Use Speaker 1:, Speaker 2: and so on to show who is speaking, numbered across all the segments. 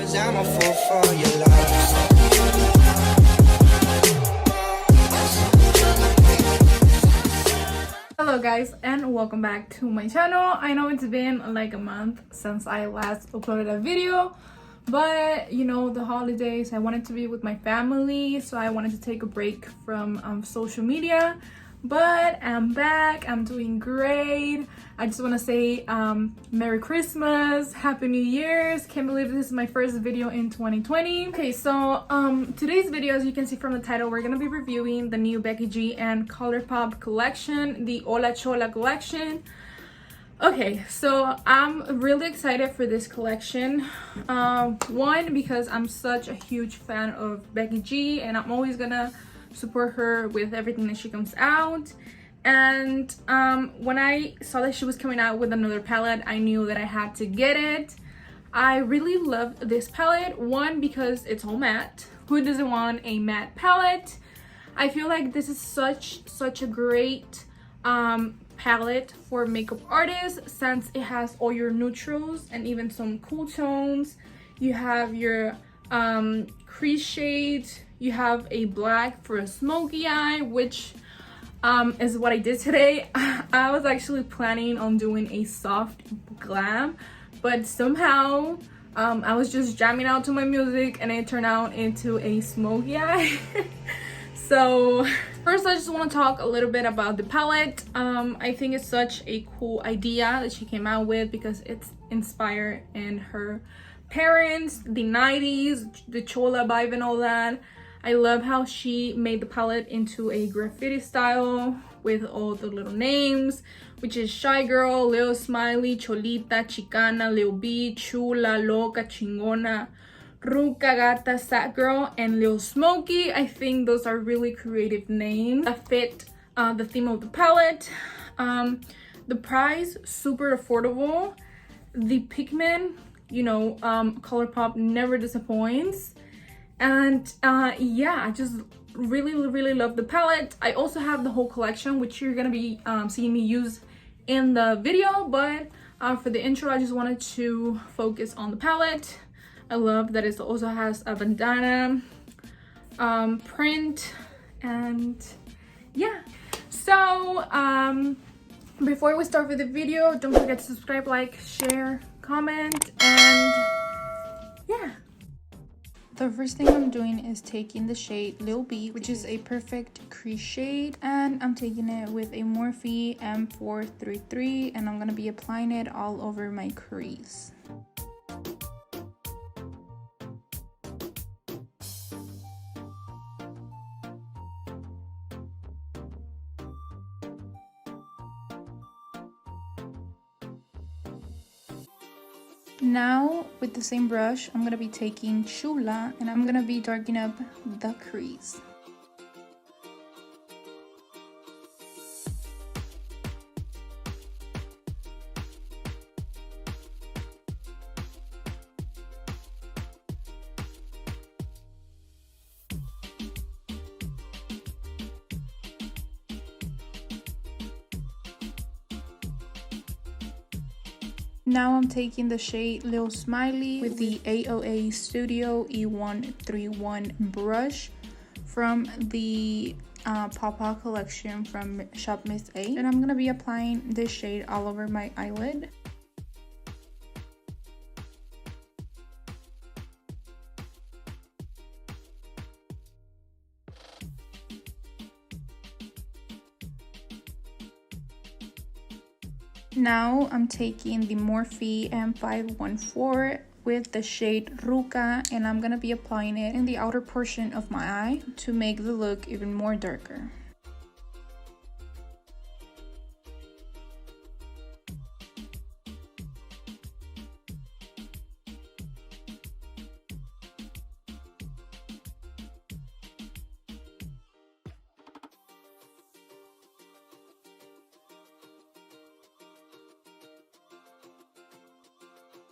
Speaker 1: 'Cause I'm a fool for your love.
Speaker 2: Hello guys, and welcome back to my channel. I know it's been like a month since I last uploaded a video, but you know, the holidays, I wanted to be with my family, so I wanted to take a break from social media. But I'm back, I'm doing great. I just want to say Merry Christmas, Happy New Year's. Can't believe this is my first video in 2020. Okay, so today's video, as you can see from the title, we're gonna be reviewing the new Becky G and Colourpop collection, the Hola Chola collection. Okay, so I'm really excited for this collection. One, because I'm such a huge fan of Becky G and I'm always gonna support her with everything that she comes out. And when I saw that she was coming out with another palette, I knew that I had to get it. I really love this palette. One, because it's all matte. Who doesn't want a matte palette? I feel like this is such a great palette for makeup artists, since it has all your neutrals and even some cool tones. You have your crease shades, you have a black for a smoky eye, which is what I did today. I was actually planning on doing a soft glam, but somehow I was just jamming out to my music and it turned out into a smoky eye. So first, I just want to talk a little bit about the palette. I think it's such a cool idea that she came out with, because it's inspired in her parents, the 90s, the Chola vibe and all that. I love how she made the palette into a graffiti style with all the little names, which is Shy Girl, Leo Smiley, Cholita, Chicana, Leo B, Chula, Loca, Chingona, Ruca, Gata, Sad Girl, and Leo Smokey. I think those are really creative names that fit the theme of the palette. The price, super affordable. The pigment, you know, Colourpop never disappoints. And yeah, I just really love the palette. I also have the whole collection, which you're gonna be seeing me use in the video, but for the intro, I just wanted to focus on the palette. I love that it also has a bandana print, and yeah. So before we start with the video, don't forget to subscribe, like, share, comment, and yeah. The first thing I'm doing is taking the shade Lil B, which is a perfect crease shade, and I'm taking it with a Morphe M433, and I'm gonna be applying it all over my crease. Now, with the same brush, I'm going to be taking Chula and I'm going to be darkening up the crease. Now I'm taking the shade Lil Smiley with the AOA Studio E131 brush from the Papa collection from Shop Miss A. And I'm going to be applying this shade all over my eyelid. Now I'm taking the Morphe M514 with the shade Ruca, and I'm gonna be applying it in the outer portion of my eye to make the look even more darker.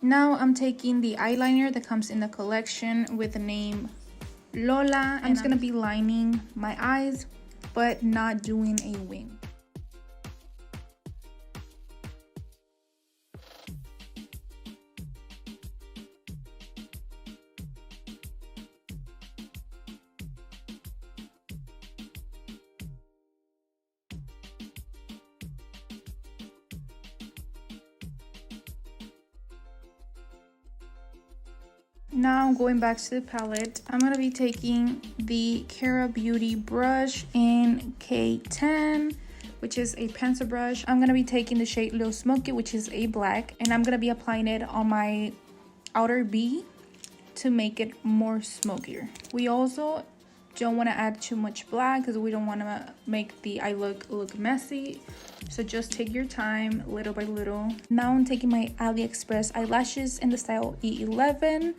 Speaker 2: Now I'm taking the eyeliner that comes in the collection with the name Lola. I'm just gonna be lining my eyes, but not doing a wing. Now going back to the palette, I'm gonna be taking the Cara Beauty brush in K10, which is a pencil brush. I'm gonna be taking the shade Little Smoky, which is a black, and I'm gonna be applying it on my outer B to make it more smokier. We also don't want to add too much black because we don't want to make the eye look messy. So just take your time little by little. Now I'm taking my AliExpress eyelashes in the style E11.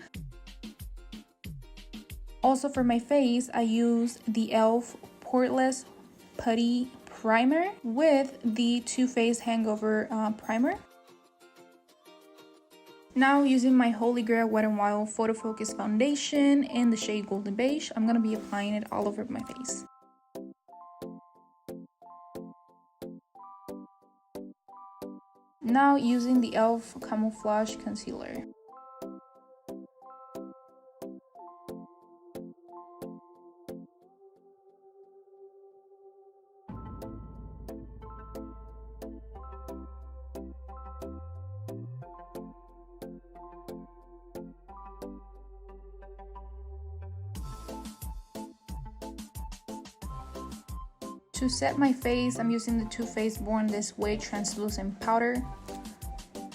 Speaker 2: Also for my face, I use the e.l.f. poreless putty primer with the Too Faced hangover primer. Now using my Holy Grail Wet n Wild Photo Focus foundation in the shade Golden Beige, I'm gonna be applying it all over my face. Now using the e.l.f. camouflage concealer. To set my face, I'm using the Too Faced Born This Way translucent powder.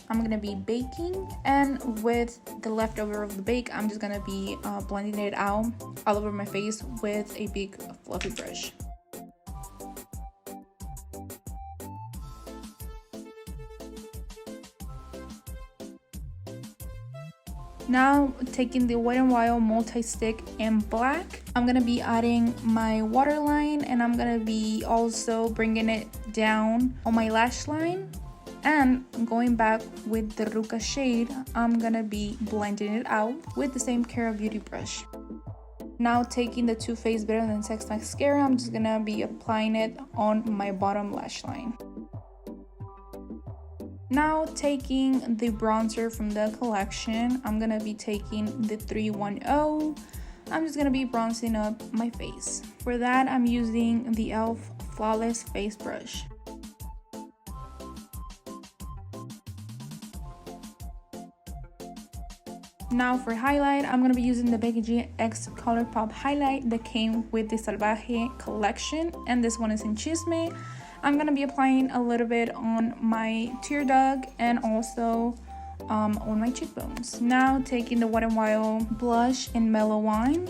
Speaker 2: I'm gonna be baking, and with the leftover of the bake, I'm just gonna be blending it out all over my face with a big fluffy brush. Now taking the Wet n Wild multi-stick in black, I'm gonna be adding my waterline, and I'm gonna be also bringing it down on my lash line, and going back with the Ruka shade, I'm gonna be blending it out with the same Cara Beauty brush. Now taking the Too Faced Better Than Sex mascara, I'm just gonna be applying it on my bottom lash line. Now taking the bronzer from the collection, I'm gonna be taking the 310. I'm just gonna be bronzing up my face. For that, I'm using the e.l.f. Flawless Face Brush. Now for highlight, I'm gonna be using the Becky G X Colourpop highlight that came with the Salvaje collection, and this one is in Chisme. I'm gonna be applying a little bit on my tear duct and also on my cheekbones. Now taking the Wet n Wild blush in Mellowine.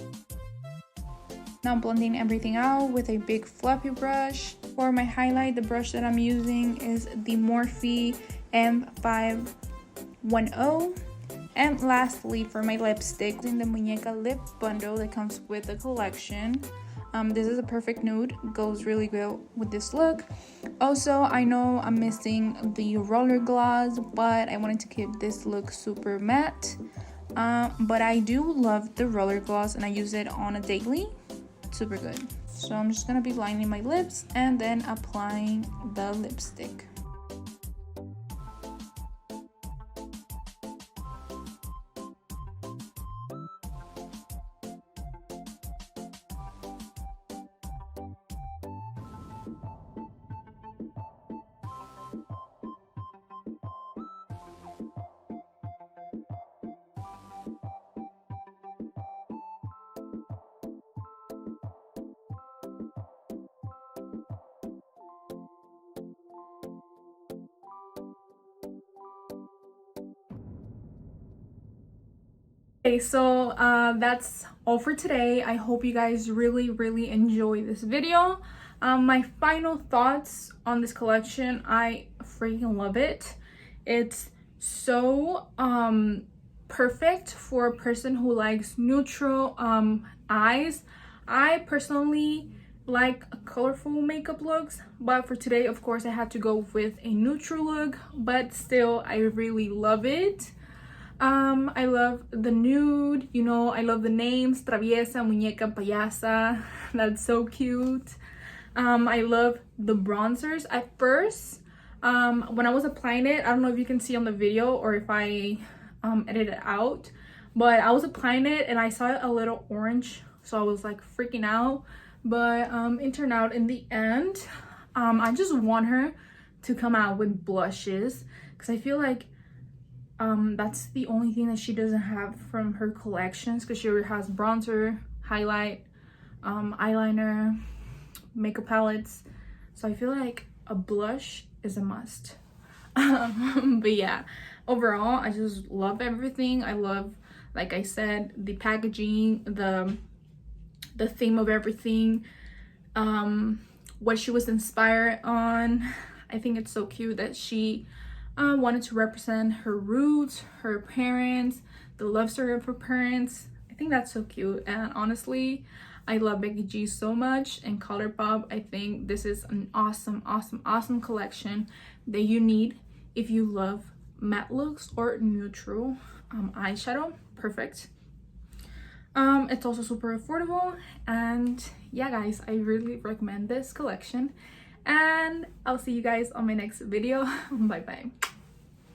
Speaker 2: Now blending everything out with a big fluffy brush. For my highlight, the brush that I'm using is the Morphe M510. And lastly, for my lipstick, in the Muñeca lip bundle that comes with the collection. This is a perfect nude, goes really good with this look. Also, I know I'm missing the roller gloss, but I wanted to keep this look super matte. But I do love the roller gloss, and I use it on a daily. Super good. So I'm just gonna be lining my lips and then applying the lipstick. Okay, so that's all for today. I hope you guys really enjoy this video. My final thoughts on this collection, I freaking love it. It's so perfect for a person who likes neutral eyes. I personally like colorful makeup looks, but for today, of course, I had to go with a neutral look, but still I really love it. I love the nude, you know, I love the names, Traviesa, Muñeca, Payasa. That's so cute. I love the bronzers. At first, when I was applying it, I don't know if you can see on the video or if I edit it out, but I was applying it and I saw it a little orange, so I was like freaking out, but it turned out in the end. I just want her to come out with blushes because I feel like That's the only thing that she doesn't have from her collections, because she already has bronzer, highlight, eyeliner, makeup palettes. So I feel like a blush is a must. But yeah, overall I just love everything. I love, like I said, the packaging, the theme of everything, what she was inspired on. I think it's so cute that she wanted to represent her roots, her parents, the love story of her parents. I think that's so cute. And honestly, I love Becky G so much, and Colourpop, I think this is an awesome collection that you need if you love matte looks or neutral eyeshadow. Perfect. It's also super affordable, and yeah guys, I really recommend this collection, and I'll see you guys on my next video. Bye bye.